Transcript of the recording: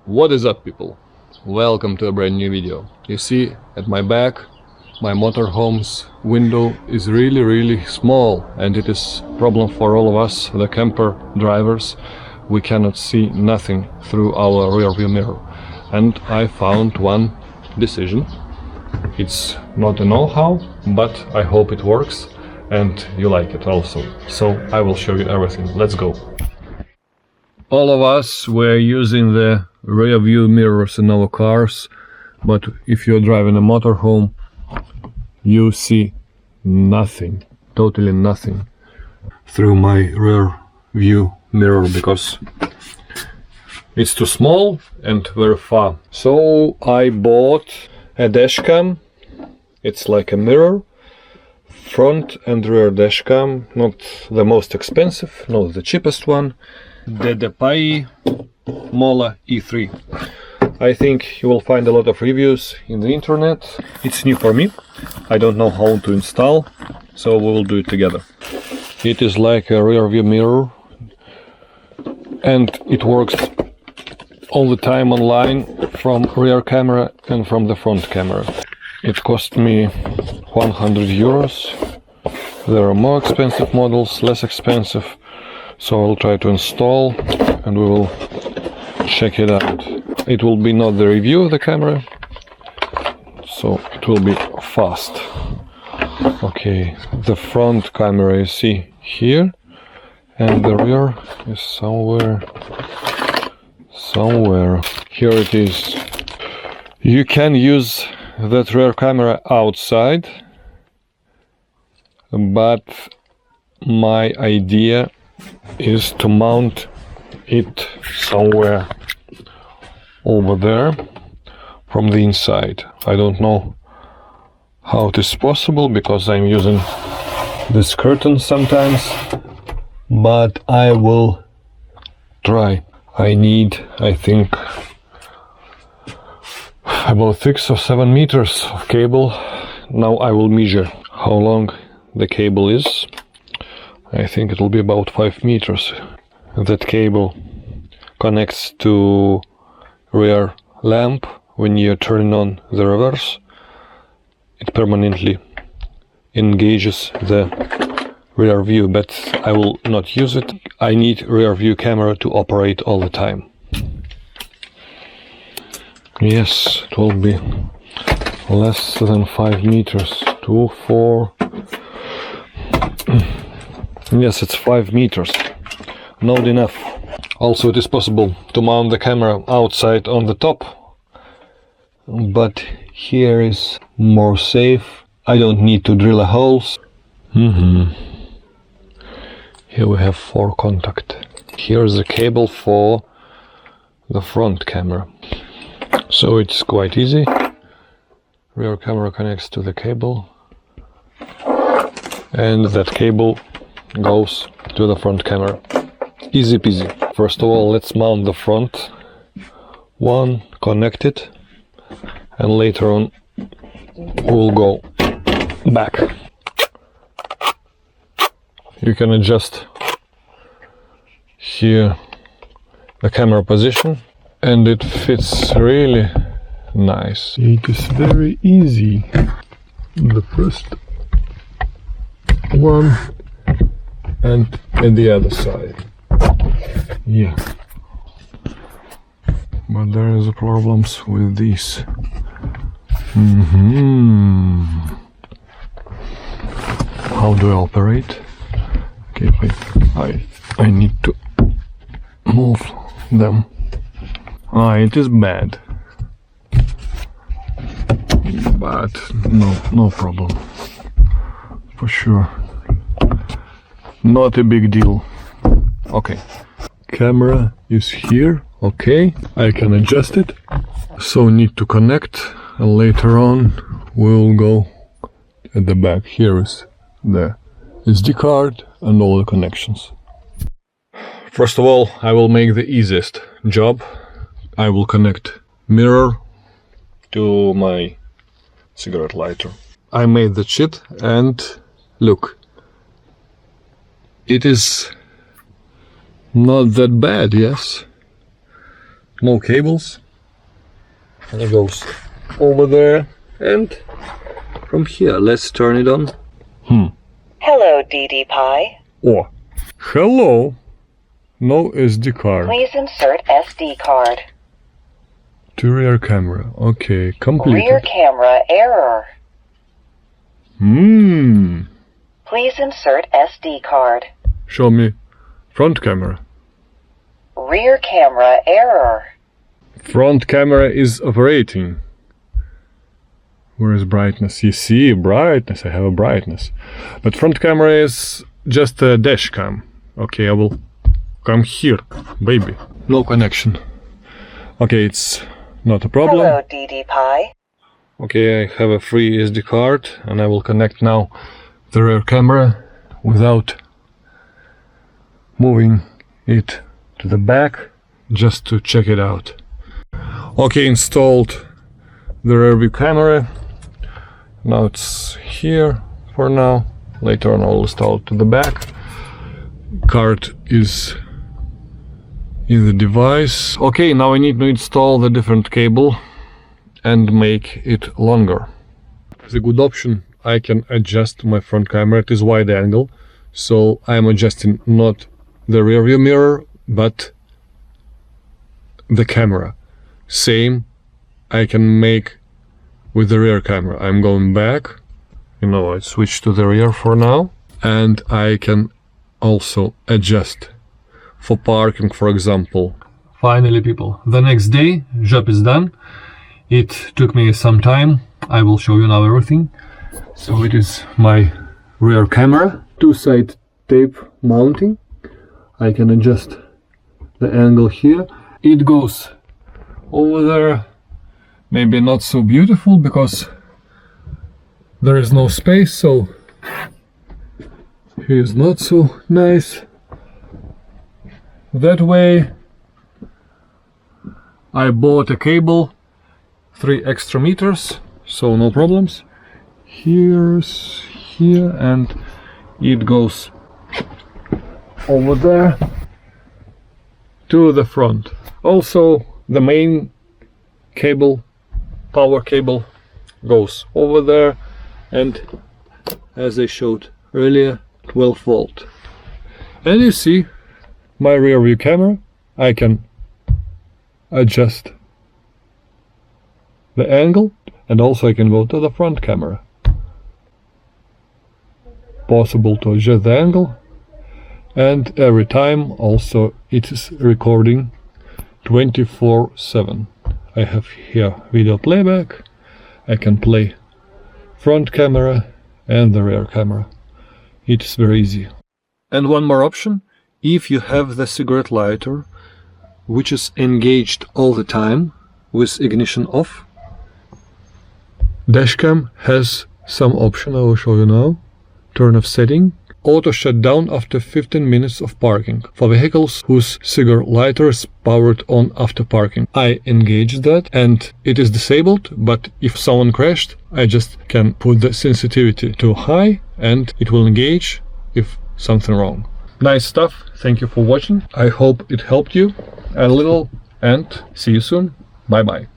What is up, people? Welcome to a brand new video. You see at my back, my motorhome's window is really small, and it is a problem for all of us, the camper drivers. We cannot see nothing through our rear view mirror. And I found one decision. It's not a know-how, but I hope it works and you like it also. So I will show you everything. Let's go. All of us were using the rear view mirrors in our cars, but if you're driving a motorhome, you see nothing, totally nothing through my rear view mirror because it's too small and very far. So I bought a dashcam. It's like a mirror, front and rear dashcam, not the most expensive, not the cheapest one. The Depai Mola E3. I think you will find a lot of reviews in the internet. It's new for me. I don't know how to install, so we will do it together. It is like a rear view mirror and it works all the time online from rear camera and from the front camera. It cost me 100 euros. There are more expensive models, less expensive. So I'll try to install and we will check it out. It will be not the review of the camera, so it will be fast. Okay, the front camera you see here, and the rear is somewhere. Here it is. You can use that rear camera outside, but my idea is to mount it somewhere over there from the inside. I don't know how it is possible because I'm using this curtain sometimes, but I will try. I need, I think, about 6 or 7 meters of cable. Now I will measure how long the cable is. I think it will be about 5 meters. That cable connects to rear lamp. When you turn on the reverse, it permanently engages the rear view, but I will not use it. I need rear view camera to operate all the time. Yes, it will be less than 5 meters. 2, 4. Yes, it's 5 meters. Not enough. Also, it is possible to mount the camera outside on the top, but here is more safe. I don't need to drill a holes. Here we have 4 contact. Here is the cable for the front camera. So it's quite easy. Rear camera connects to the cable, and that cable goes to the front camera. Easy peasy. First of all, let's mount the front one, connect it, and later on we'll go back. You can adjust here the camera position and it fits really nice. It is very easy. The first one and the other side. Yeah, but there is problems with this. How do I operate? Okay, wait. I need to move them. It is bad, but no problem. For sure. Not a big deal. Okay, camera is here. Okay, I can adjust it. So need to connect, and later on we'll go at the back. Here is the SD card and all the connections. First of all, I will make the easiest job. I will connect mirror to my cigarette lighter. I made the shit and look, it is not that bad, yes? no cables, and it goes over there, and from here, let's turn it on. Hello, DD Pi. Oh, hello. No SD card. Please insert SD card. To rear camera. Okay, completed. Rear camera error. Please insert SD card. Show me front camera. Rear camera error. Front camera is operating. Where is brightness? You see brightness, I have a brightness. But front camera is just a dash cam. Okay, I will come here, baby. No connection. Okay, it's not a problem. Hello, DD Pi. Okay, I have a free SD card and I will connect now the rear camera without moving it to the back, just to check it out. Okay, installed the rear view camera. Now it's here for now. Later on I'll install it to the back. Card is in the device. Okay, now I need to install the different cable and make it longer. As a good option, I can adjust my front camera. It is wide angle, so I am adjusting not the rear view mirror but the camera. Same I can make with the rear camera. I'm going back, I switch to the rear for now, and I can also adjust for parking, for example. Finally, people, the next day, job is done. It took me some time. I will show you now everything. So it is my rear camera, two-side tape mounting. I can adjust the angle here. It goes over there. Maybe not so beautiful because there is no space, so here's not so nice. That way I bought a cable, 3 extra meters, so no problems. Here's here, and it goes over there to the front. Also the main cable, power cable, goes over there, and as I showed earlier, 12 volt. And you see my rear view camera. I can adjust the angle, and also I can go to the front camera. Possible to adjust the angle, and every time also it is recording 24/7. I have here video playback. I can play front camera and the rear camera. It's very easy. And one more option, if you have the cigarette lighter which is engaged all the time with ignition off, dashcam has some option. I will show you now. Turn off setting. Auto shut down after 15 minutes of parking for vehicles whose cigarette lighter is powered on after parking. I engaged that and it is disabled, but if someone crashed, I just can put the sensitivity to high and it will engage if something wrong. Nice stuff. Thank you for watching. I hope it helped you a little, and see you soon. Bye bye.